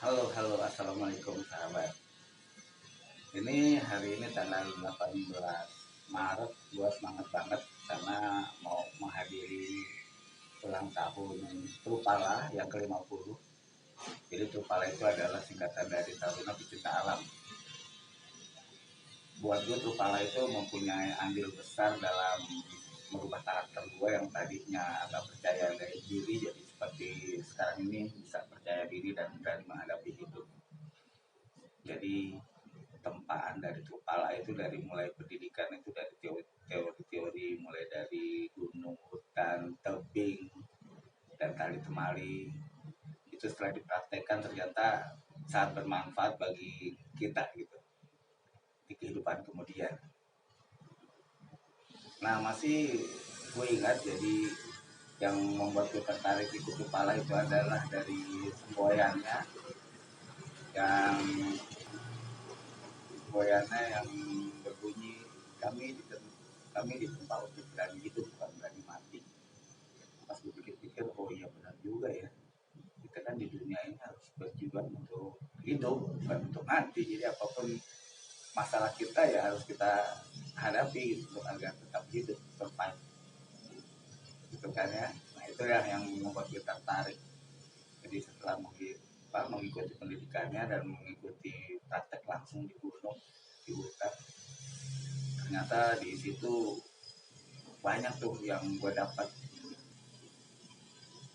Halo, halo, assalamualaikum sahabat. Ini hari ini tanggal 18 Maret, gua semangat banget karena mau menghadiri ulang tahun Trupala yang ke-50. Jadi Trupala itu adalah singkatan dari Taruna Pecinta Alam. Buat gue Trupala itu mempunyai andil besar dalam merubah karakter gue yang tadinya agak percaya diri jadi seperti sekarang ini bisa percaya diri dan berani menghadapi hidup. Jadi tempaan dari Trupala itu dari mulai pendidikan itu dari teori-teori mulai dari gunung, hutan, tebing, dan kali temali itu setelah dipraktekkan ternyata sangat bermanfaat bagi kita gitu di kehidupan kemudian. Nah masih gue ingat jadi yang membuat gue tertarik ikut Trupala itu adalah dari semboyannya yang berbunyi kami di kami ditempa untuk berani hidup bukan berani mati. Pas gue pikir-pikir, oh iya benar juga ya, kita kan di dunia ini harus berjuang untuk hidup bukan untuk mati. Jadi apapun masalah kita ya harus kita hadapi gitu, agar tetap hidup, survive gitu kan ya. Nah itu yang membuat kita tertarik. Jadi setelah mengikuti pendidikannya dan mengikuti praktek langsung di gunung, di hutan, ternyata di situ banyak tuh yang gue dapat,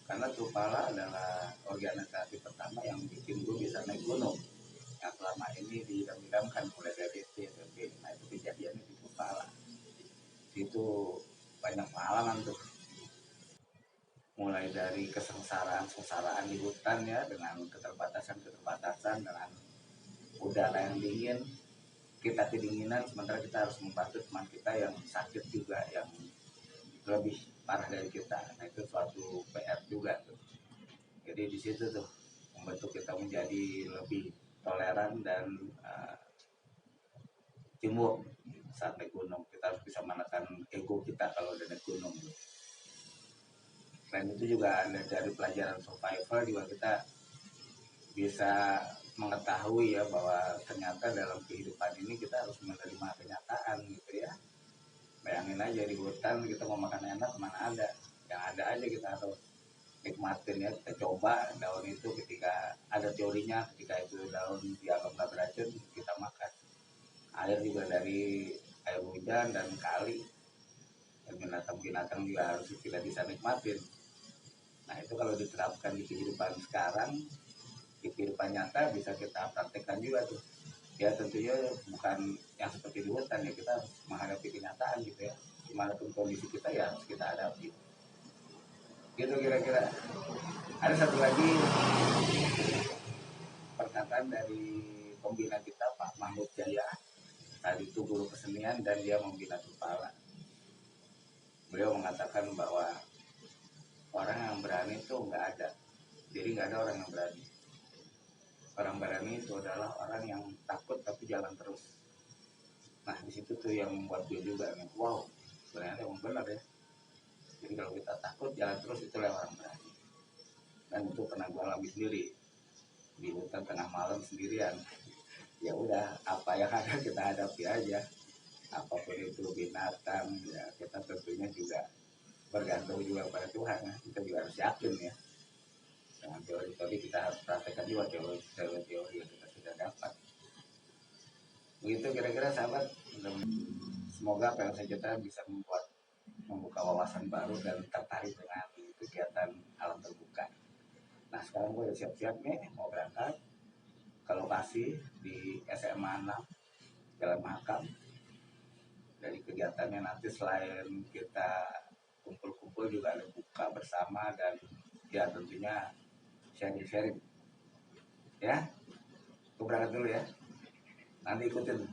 karena Trupala adalah organisasi pertama yang bikin gue bisa naik gunung yang selama ini diidam-idamkan mulai dari SD SMP. Nah itu kejadiannya di Trupala. Itu banyak pengalaman tuh, mulai dari kesengsaraan di hutan ya, dengan keterbatasan dengan udara yang dingin, kita kedinginan sementara kita harus membantu teman kita yang sakit juga, yang lebih parah dari kita. Nah itu suatu PR juga tuh. Jadi di situ tuh membentuk kita menjadi lebih toleran dan teamwork saat naik gunung. Kita harus bisa menekan ego kita kalau udah naik gunung. Selain itu juga ada dari pelajaran survival juga kita bisa mengetahui ya bahwa ternyata dalam kehidupan ini kita harus menerima kenyataan gitu ya. Bayangin aja di hutan kita mau makan enak mana ada, yang ada aja kita harus nikmatin ya. Kita coba daun itu ketika ada teorinya, ketika itu daun dianggap nggak beracun kita makan. Air juga dari air hujan dan kali, dan binatang-binatang juga harus kita bisa nikmatin. Nah itu kalau diterapkan di kehidupan sekarang, di kehidupan nyata bisa kita praktekkan juga tuh ya. Tentunya bukan yang seperti di hutan ya, kita harus menghadapi kenyataan gitu ya, dimanapun kondisi kita ya harus kita hadapi gitu kira-kira. Ada satu lagi perkataan dari pembina kita Pak Mahmud Jaya, tadi itu guru kesenian dan dia membina Trupala. Beliau mengatakan bahwa orang yang berani itu nggak ada, jadi nggak ada orang yang berani. Orang berani itu adalah orang yang takut tapi jalan terus. Nah di situ tuh yang membuat gue juga nih, wow ternyata emang benar ya. Jadi kalau kita takut jalan terus itulah orang berani. Dan itu pernah gue alami sendiri di hutan tengah malam sendirian. Ya udah apa yang ada kita hadapi aja, apapun itu binatang ya, kita tentunya juga bergantung juga pada Tuhan ya. Kita juga harus yakin ya dengan teori-teori, kita harus praktekkan juga teori-teori yang kita sudah dapat. Begitu kira-kira sahabat. Semoga apa yang saya ceritakan bisa membuka wawasan baru dan tertarik dengan kegiatan alam terbuka. Nah sekarang gue udah siap-siap nih mau berangkat ke lokasi di SMA 6 Jalan Mahakam. Dari kegiatannya nanti selain kita kumpul-kumpul juga ada buka bersama dan ya tentunya sharing ya. Gue berangkat dulu ya, nanti ikutin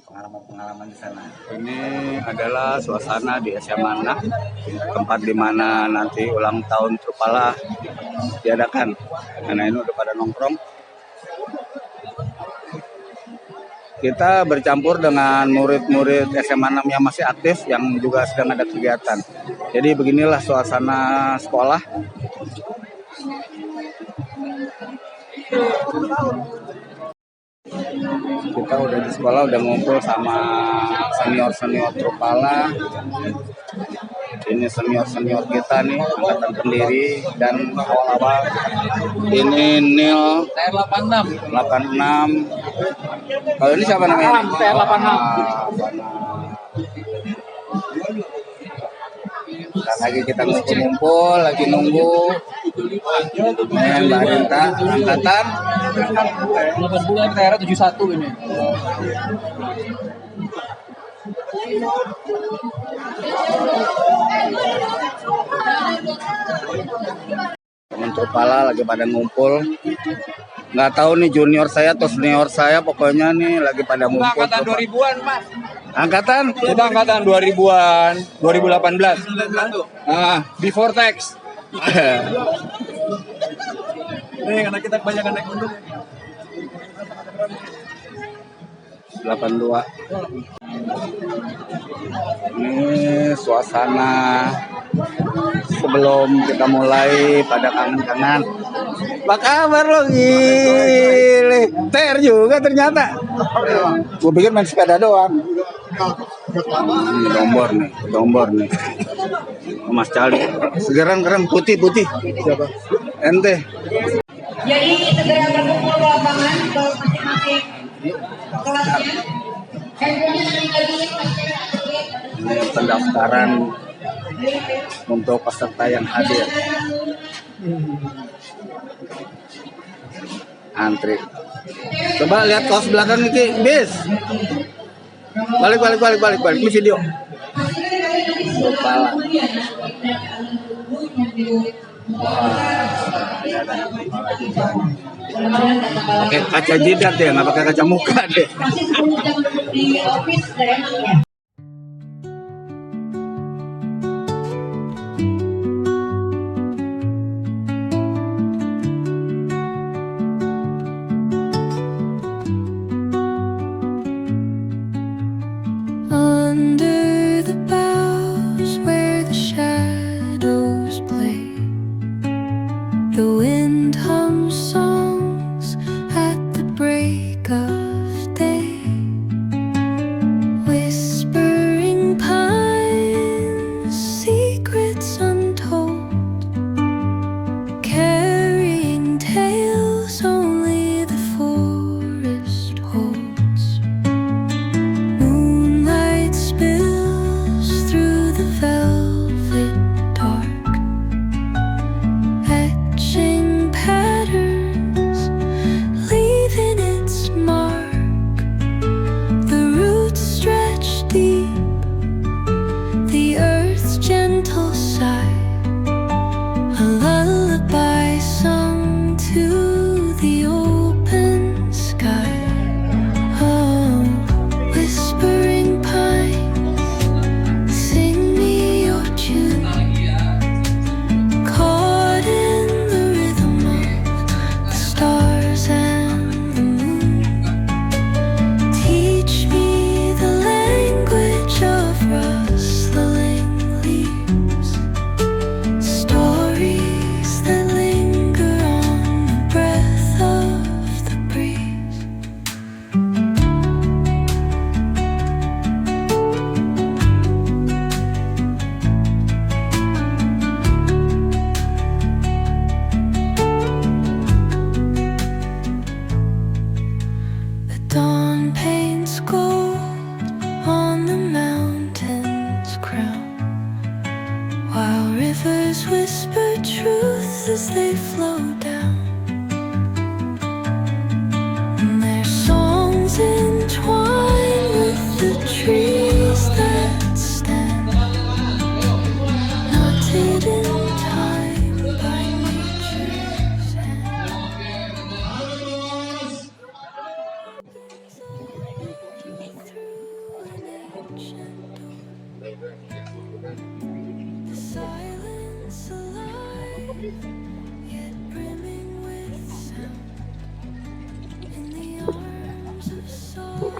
pengalaman di sana. Ini adalah suasana di SMA 6, tempat di mana nanti ulang tahun Trupala diadakan. Karena ini udah pada nongkrong. Kita bercampur dengan murid-murid SMA 6 yang masih aktif, yang juga sedang ada kegiatan. Jadi beginilah suasana sekolah. Kita udah di sekolah, udah ngumpul sama senior-senior Trupala. Ini senior-senior kita nih, angkatan pendiri dan awal-awal. Ini Nil TR86. 86. Kalau ini siapa namanya? TR86. Dan lagi kita ngumpul, lagi nunggu. Yang Mbak Rinta, angkatan 18 TR71 ini. teman Trupala lagi pada ngumpul. Nggak tahu nih junior saya atau senior saya, pokoknya nih lagi pada ngumpul. Angkatan 2000-an, Mas. Angkatan? Kita angkatan 2000-an, 2018. Before tax. Nih, karena kita kebanyakan naik gunung. 82. Ini suasana sebelum kita mulai, pada kangen-kangen. Apa kabar lo, gile? TR juga ternyata. Gue pikir main sepeda doang. Dombor nih. Mas Cali. Segeran keren putih. Siapa? Ente. Jadi segera berkumpul ke lapangan ke masing-masing kelasnya. Handphonenya lagi Ini pendaftaran untuk peserta yang hadir. Antri. Coba lihat kaos belakang ini, bis. Balik. Ini video. Kepala. Pakai kaca jidat ya, nggak pakai kaca muka deh. di office ya. Under the boughs where the shadows play, the wind hums songs at the break of day. Whispering pines, secrets untold, carrying tales only the forest holds. Moonlight spills through the velvet dark, etching patterns, leaving its mark. The roots stretch deep, the earth's gentle sigh, a lullaby sung to the open sky. Oh, whispering pines, sing me your tune, caught in the rhythm of the stars and the moon. Teach me the language of rustling leaves, stories that linger on the breath of the breeze. The dawn paints gold on the mountain's crown, while rivers whisper truth as they flow down. And their songs entwine with the trees that stand, knotted in time by nature's hand. The silence alive, yet brimming with sound. In the arms of soul.